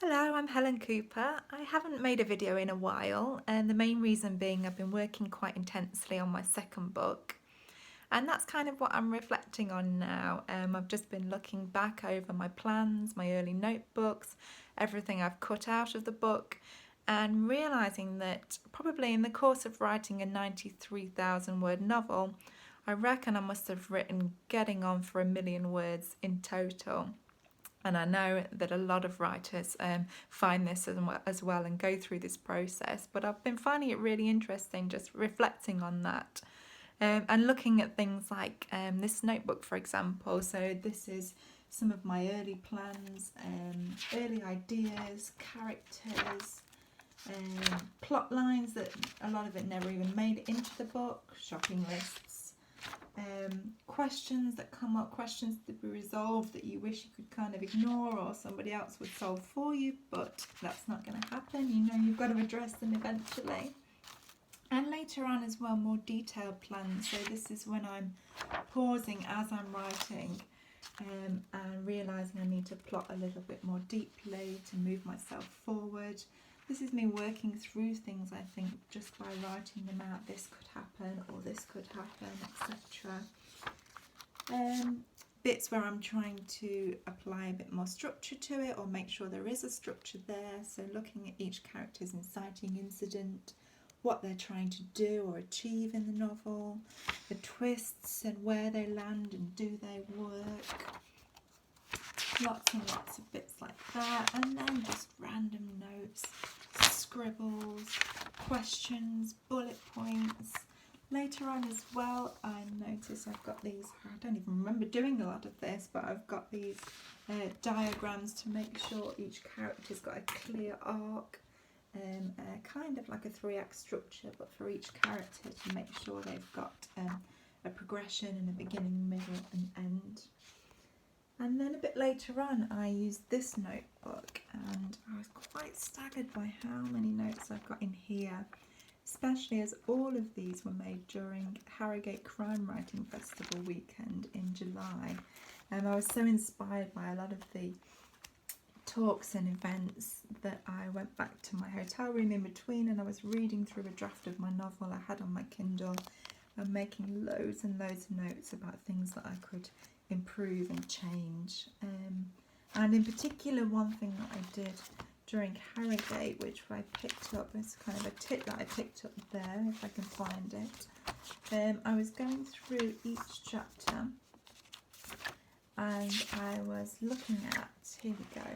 Hello, I'm Helen Cooper. I haven't made a video in a while, and the main reason being I've been working quite intensely on my second book, and that's kind of what I'm reflecting on now. I've just been looking back over my plans, my early notebooks, everything I've cut out of the book, and realising that probably in the course of writing a 93,000 word novel, I reckon I must have written getting on for 1,000,000 words in total. And I know that a lot of writers find this as well and go through this process, but I've been finding it really interesting just reflecting on that and looking at things like this notebook, for example. So this is some of my early plans, early ideas, characters, plot lines that a lot of it never even made it into the book, shopping lists. Questions that come up, questions to be resolved that you wish you could kind of ignore or somebody else would solve for you, but that's not going to happen. You know you've got to address them eventually. And later on as well, more detailed plans. So this is when I'm pausing as I'm writing and realising I need to plot a little bit more deeply to move myself forward. This is me working through things, I think, just by writing them out. This could happen or this could happen, etc. Bits where I'm trying to apply a bit more structure to it or make sure there is a structure there. So looking at each character's inciting incident, what they're trying to do or achieve in the novel, the twists and where they land and do they work. Lots and lots of bits like that, and then just random notes, scribbles, questions, bullet points. Later on as well, I notice I've got these, I don't even remember doing a lot of this, but I've got these diagrams to make sure each character's got a clear arc, kind of like a 3-act structure, but for each character to make sure they've got a progression and a beginning, middle and end. And then a bit later on I used this notebook and I was quite staggered by how many notes I've got in here, especially as all of these were made during Harrogate Crime Writing Festival weekend in July. And I was so inspired by a lot of the talks and events that I went back to my hotel room in between and I was reading through a draft of my novel I had on my Kindle and making loads and loads of notes about things that I could improve and change. And in particular, one thing that I did during Harrogate, which I picked up, is kind of a tip that I picked up there, if I can find it. I was going through each chapter and I was looking at, here we go,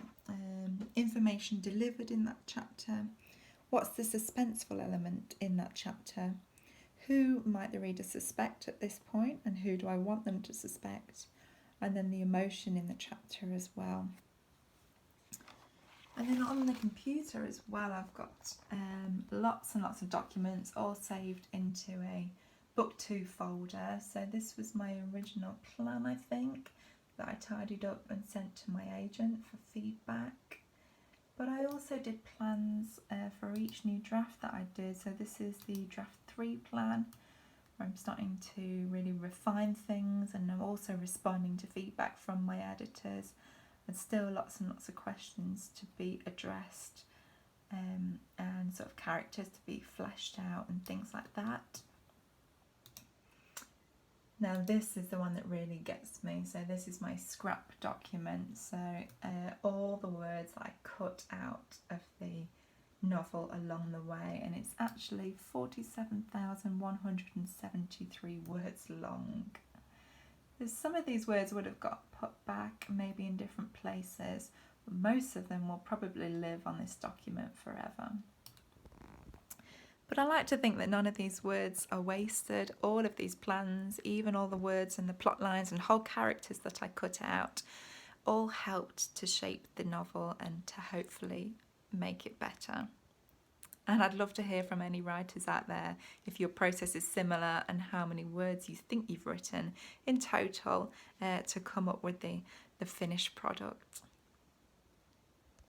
information delivered in that chapter. What's the suspenseful element in that chapter? Who might the reader suspect at this point and who do I want them to suspect? And then the emotion in the chapter as well. And then on the computer as well, I've got lots and lots of documents all saved into a book 2 folder. So this was my original plan, I think, that I tidied up and sent to my agent for feedback. But I also did plans for each new draft that I did. So this is the draft 3 plan, where I'm starting to really refine things, and I'm also responding to feedback from my editors, and still lots and lots of questions to be addressed, and sort of characters to be fleshed out and things like that. Now this is the one that really gets me. So this is my scrap document. So all the words I cut out of the novel along the way, and it's actually 47,173 words long. Some of these words would have got put back maybe in different places, but most of them will probably live on this document forever. But I like to think that none of these words are wasted. All of these plans, even all the words and the plot lines and whole characters that I cut out, all helped to shape the novel and to hopefully make it better. And I'd love to hear from any writers out there if your process is similar and how many words you think you've written in total to come up with the finished product.